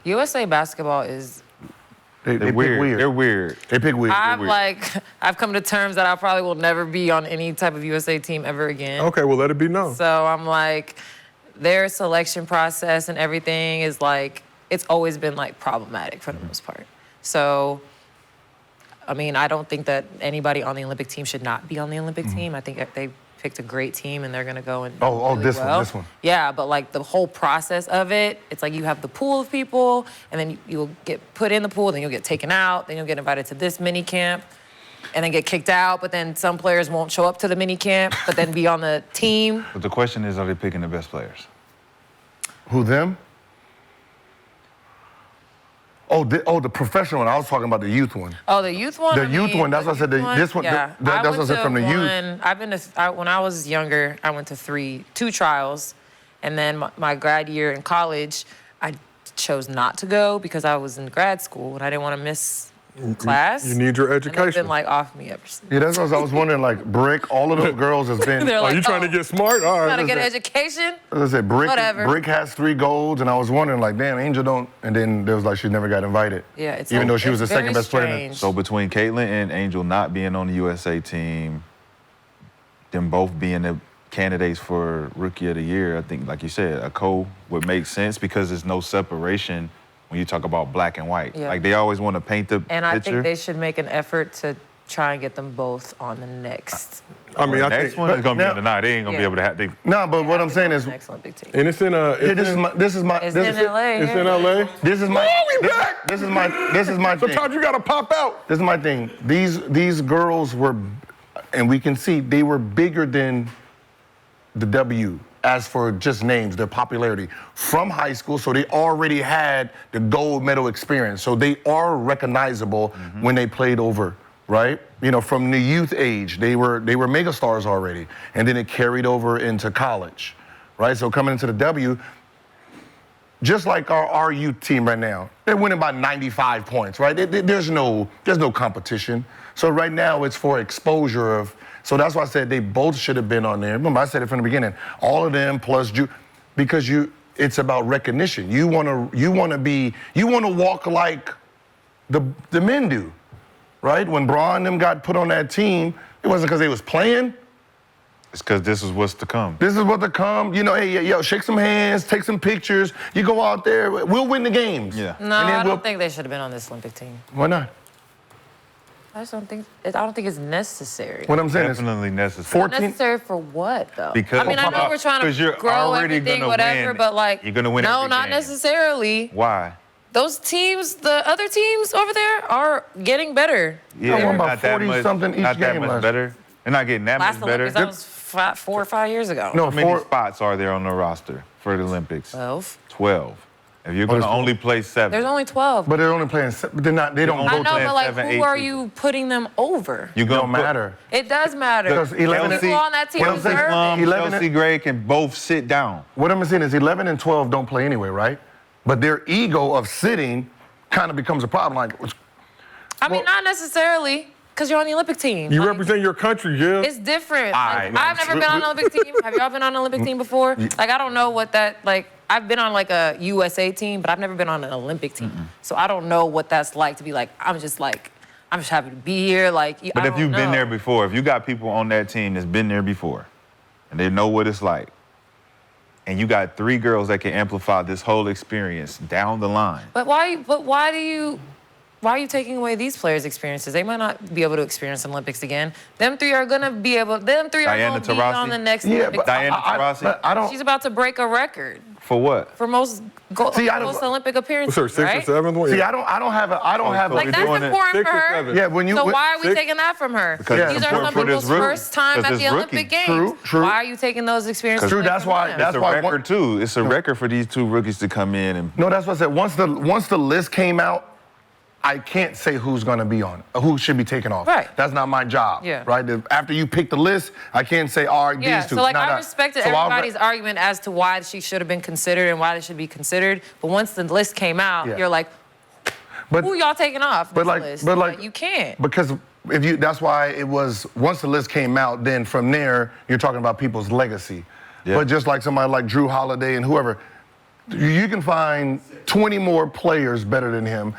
USA basketball is... They're weird. They're weird. They pick weird. I've come to terms that I probably will never be on any type of USA team ever again. Okay, well, let it be known. So I'm like, their selection process and everything is like, it's always been like problematic for the most part. So, I mean, I don't think that anybody on the Olympic team should not be on the Olympic team. I think they picked a great team and they're gonna go and this one. Yeah, but like the whole process of it, it's like you have the pool of people and then you'll get put in the pool, then you'll get taken out, then you'll get invited to this mini camp and then get kicked out, but then some players won't show up to the mini camp, but then be on the team. But the question is, are they picking the best players? Who, them? The professional one. I was talking about the youth one. Oh, the youth one? The youth one. That's what I said. This one. Yeah. That's what I said from the youth. I've been to, when I was younger, I went to two trials. And then my grad year in college, I chose not to go because I was in grad school and I didn't want to miss class. You need your education. And they've been like off me ever since. Yeah, that's what I was wondering. Like Brick, all of those girls has been. They're like, you trying to get smart? All right. Trying to get an education? As I said, Whatever. Brick has 3 golds, and I was wondering, like, damn, Angel don't. And then there was like she never got invited. Yeah, it's even though she was the very second best player. strange. So between Caitlin and Angel not being on the USA team, them both being the candidates for Rookie of the Year, I think, like you said, a co would make sense because there's no separation when you talk about black and white. Yeah. Like, they always want to paint the And I picture. think they should make an effort to try and get them both on the next. I mean, the I next think, one is going to be now- on the night. They ain't going to be able to have... No, but what I'm saying is, Next Olympic team. and it's in a. this is my. It's in LA. It's in LA. This is my. Oh, we back! This is my thing. Sometimes you gotta pop out. This is my thing. These girls were, and we can see they were bigger than the W as for just names, their popularity from high school. So they already had the gold medal experience. So they are recognizable when they played over, right? You know, from the youth age, they were mega stars already, and then it carried over into college, right? So coming into the W. Just like our youth team right now, they're winning by 95 points, right? There's no competition. So right now it's for exposure of. So that's why I said they both should have been on there. Remember, I said it from the beginning. All of them plus because it's about recognition. You want to walk like the men do, right? When Braun and them got put on that team, it wasn't because they was playing. It's because this is what's to come. This is what to come. You know, hey, yo, shake some hands, take some pictures. You go out there, we'll win the games. Yeah. No, I don't think they should have been on this Olympic team. Why not? I don't think it's necessary. What I'm saying Definitely is necessary. 14. Necessary for what, though? Because- I mean, I know we're trying Because to you're grow already everything, gonna whatever, win. but like, You're gonna win no, every not game. necessarily. Why? Those teams, the other teams over there, are getting better. Yeah, won about not that 40-something each Not that game much last- better. They're not getting that Last much better. Olympics, that was 4 or 5 years ago. No, How many spots are there on the roster for the Olympics? 12. 12. If you're going to there's only play 7. There's only 12. But they're only playing. They're not. They don't only I go know, to. but like, 7, who 8 are people. you putting them over? You It don't matter. It does matter. Because 11 people on that team What I'm saying, deserve it. 11 Chelsea Gray can both sit down. What I'm saying is 11 and 12 don't play anyway, right? But their ego of sitting kind of becomes a problem. Like, I mean, not necessarily, because you're on the Olympic team. You Like, represent your country, yeah. It's different. Alright, Like, I've never been on an Olympic team. Have y'all been on an Olympic team before? Like, I don't know what that, like, I've been on like a USA team, but I've never been on an Olympic team. So I don't know what that's like to be like, I'm just happy to be here. Like, But I if you've don't been know. there before, if you got people on that team that's been there before, and they know what it's like, and you got 3 girls that can amplify this whole experience down the line. But why are you taking away these players' experiences? They might not be able to experience the Olympics again. Them 3 are gonna be able. Them 3 are Diana gonna be Taurasi? on the next yeah, Olympic but team. Diana Taurasi? but I don't. She's about to break a record For what? for most See, I don't- most Olympic appearances. What's her, 6th right? or 7th one? See, I don't have a. So Like, we're that's doing it important 6 for or her. 7. Yeah, when you. So when- why are we 6? taking that from her? Because it's These are important some for this people's rookie. first time Because at this the Olympic rookie. Games. True. Why are you taking those experiences? True, away that's from why- them? that's It's a record, too. It's a record for these 2 rookies to come in and... No, that's what I said. Once the list came out, I can't say who's going to be on it, who should be taken off. Right. That's not my job. Yeah. Right. After you pick the list, I can't say, all right, Yeah, these 2. so like No, I no. respected So I'll- everybody's argument as to why she should have been considered and why they should be considered. But once the list came out, Yeah. you're like, But who y'all taking off this list? but like, you can't. Because if you, that's why it was, once the list came out, then from there, you're talking about people's legacy. Yeah. But just like somebody like Drew Holiday and whoever, You can find 20 more players better than him.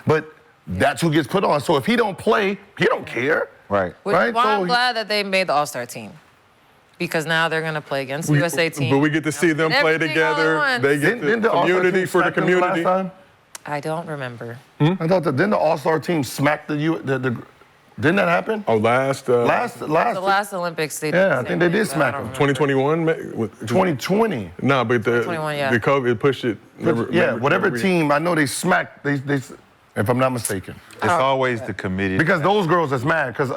But that's who gets put on. So if he don't play, he don't care. Right. Right? Well, So I'm glad that they made the All-Star team. Because now they're going to play against the USA team. But we get to see them play Everything all at together. once. They get Didn't the the All-Star community team for the smack them last community. time? I don't remember. I thought didn't the All-Star team smack didn't that happen? Oh, last The last Olympics, they did. Yeah, the I same think they thing, did but I smack don't them. remember. 2021. 2020. No, but the 2021, yeah. the COVID pushed it. Whatever team, I know they smacked, they if I'm not mistaken. It's always the committee. Because those girls is mad, because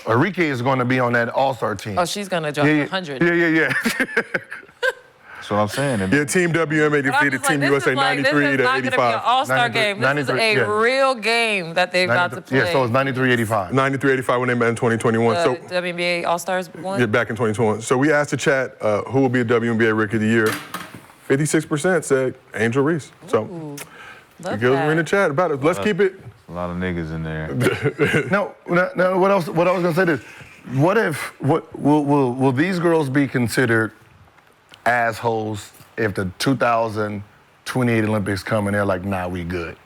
Enrique is going to be on that All-Star team. Oh, she's going to drop 100. Yeah. That's what I'm saying. And Yeah, Team WNBA But I'm defeated just Team this USA is like, 93 this is to not going to be an 85. All-Star 93, game. This is 93, a yeah. real game that they've got to play. Yeah, so it's 93-85. 93-85 when they met in 2021. The So WNBA All-Stars won. yeah, back in 2021. So we asked the chat who will be a WNBA Rookie of the Year. 56% said Angel Reese. So Love the girls were in the that. chat about it. Let's keep it. a lot of niggas in there. No, what else? What I was gonna say is, will these girls be considered assholes if the 2028 Olympics come and they're like, nah, we good?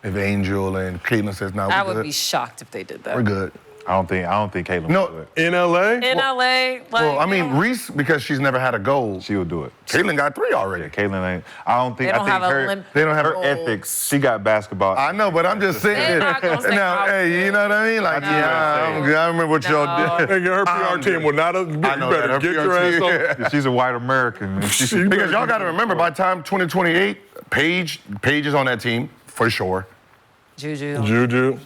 If Angel and Caitlin says, nah, we I good. would be shocked if they did that. We're good. I don't think Caitlin No. will do it. In LA? In LA, like, Well, I mean, you know, Reese, because she's never had a gold. She will do it. Caitlin got 3 already. Yeah, Caitlin ain't. I don't think. They don't I think have her. Olymp- They don't have her gold. ethics. She got basketball. I know, but I'm just saying. They're not gonna say Now, how hey, you know what I mean? Like, No. yeah, I'm good. I remember what y'all No. did. Hey, her PR team will not have. You I know better that. Her get PR your ass team. on. She's a white American. Because y'all got to remember, by the time 2028, Paige is on that team for sure. Juju. Juju.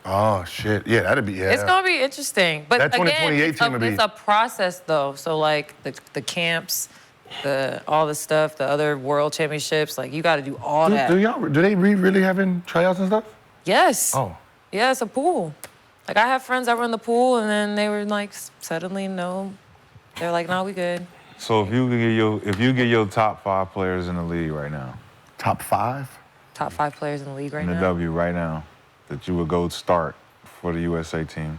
Oh shit, yeah, that'd be It's gonna be interesting, but That again, 2028 team would be- it's a process though. So like the camps, all the stuff, the other world championships, like you got to do all that. Do they really having tryouts and stuff? Yes. Oh. Yeah, it's a pool. Like I have friends that were in the pool, and then they were like suddenly no, they're like, no, we good. So if you get your top 5 players in the league right now, Top 5? Top 5 players in the league right in the now. W right now, that you would go start for the USA team,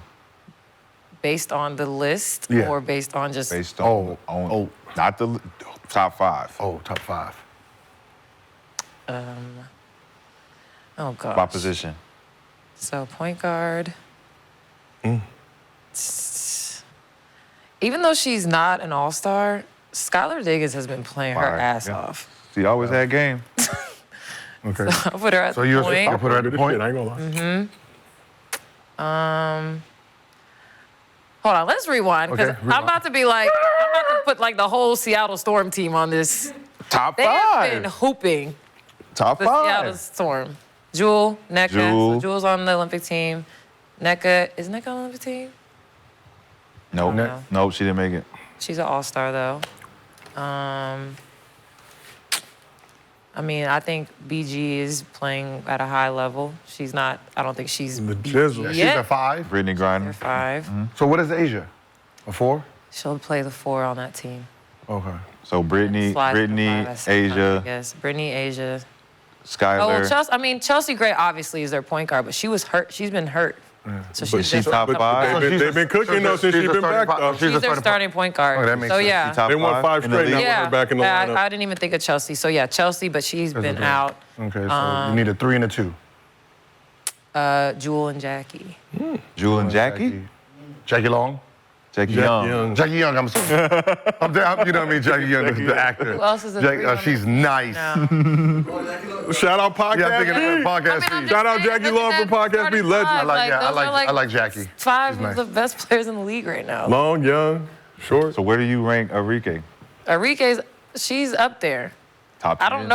Based on the list, Yeah. or based on just based on not the top 5. Oh, top 5. oh gosh. By position. So point guard. Even though she's not an all-star, Skylar Diggins has been playing her Fire, ass yeah. off. She always had game. Okay. I'll put her at So the you'll point. put her at the Good point? shit, I ain't gonna lie. Hold on, let's rewind because Okay, I'm rewind. about to be like, I'm about to put like the whole Seattle Storm team on this. Top They have 5. been hooping Top the Seattle 5. Storm. Jewel, Nneka. Jewel. So Jewel's on the Olympic team. Nneka, is Nneka on the Olympic team? Nope. No. Nope, she didn't make it. She's an all-star though. I mean, I think BG is playing at a high level. She's not. I don't think she's The BG Jizzle. She's yet. a 5. Brittany They're Griner. 5. So what is Asia? A 4? She'll play the 4 on that team. Okay. So Brittany, Slide to the 5 at some time, I Asia, guess. Brittany, Asia. Oh, Skylar. well, Chelsea Gray obviously is their point guard, but she was hurt. She's been hurt. So But she's she's been top couple 5. years. They've been cooking though since she's been back though. She's She's their starting point guard. Oh, that makes so sense. yeah. She top They won 5 in the straight now league? with her back in the lineup. I didn't even think of Chelsea. So yeah, Chelsea, but she's been okay. out. Okay, so you need a 3 and a 2. Jewel and Jackie. Jewel and Jackie? Jackie Long? Jackie Jack Young. Young. Jackie Young, I'm sorry. You know what I mean? Jackie Young, the actor. Who else is a 3 on She's it? nice. No. Shout out Podcast Yeah, I'm thinking B. of podcast I mean, I'm feed. Shout out just Jackie saying, Long look for at that Podcast B. starting Legend. five. I those are I like Jackie. 5 She's nice. of the best players in the league right now. Long, young, short. So where do you rank Enrique? Enrique's, she's up there. Top 10? I don't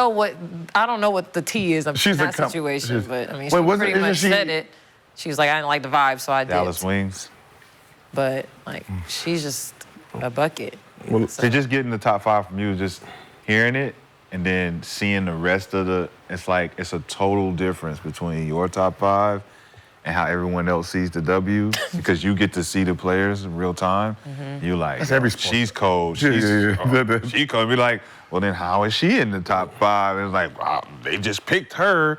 know what the T is in She's that a situation, but I mean, Wait, she wasn't- pretty isn't much she- said it. She was like, I didn't like the vibe, so I did. Dallas Wings. But like, she's just a bucket. So just getting the top 5 from you, just hearing it and then seeing the rest of it's like it's a total difference between your top 5 and how everyone else sees the W because you get to see the players in real time. You like, That's every sport. she's cold. Yeah, She's yeah. she cold. Be like, well then how is she in the top 5? And it's like, wow, they just picked her.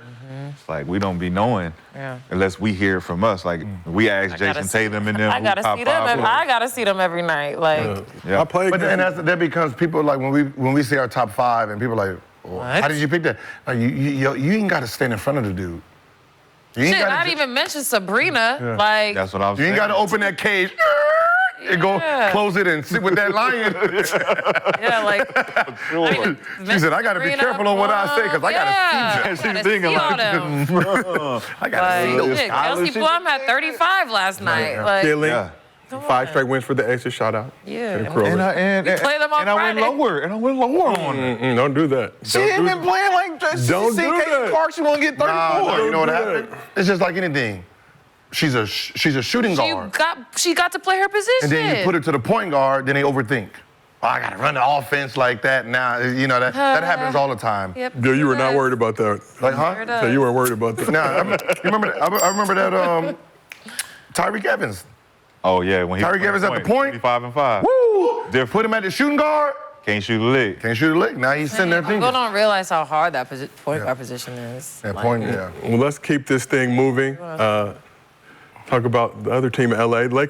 It's like we don't be knowing unless we hear it from us. Like we ask Jason Tatum and them. I gotta see them. I gotta see them every night. Like, I played. But then that becomes people like when we see our top 5 and people are like, well, how did you pick that? Like, you ain't got to stand in front of the dude. You ain't shit, gotta I didn't even mention Sabrina. Like, That's what I was You saying. ain't got to open that cage and go close it and sit with that lion. yeah, like. She said, I got to be careful on what I say because I got to see She's thinking all like, them. I got to see those Shit, collars. Kelsey Plum had 35 last night. Like, Caitlin, 5 straight wins for the Aces. Shout out. yeah. And Crowley. We play them on and I went Friday. lower. And I went lower on her. Don't do that. She ain't been playing like that. Don't She do Caitlin that. Clark, she want to get 34. Nah, you know what do happened? It's just like anything. She's a shooting guard. She got to play her position. And then you put her to the point guard, then they overthink. Oh, I got to run the offense like that now. You know, that happens all the time. Yep. Yeah, you were not worried about that. Like, huh? Sure So does. you weren't worried about that. Nah, I remember that Tyreek Evans. Oh, yeah. When he Tyreek Evans at the point. 25 and 5. Woo! Different. Put him at the shooting guard. Can't shoot a lick. Can't shoot a lick. Now he's sitting there thinking. People don't realize how hard that point guard position is. That Like, point, yeah. Well, let's keep this thing moving. Talk about the other team, LA.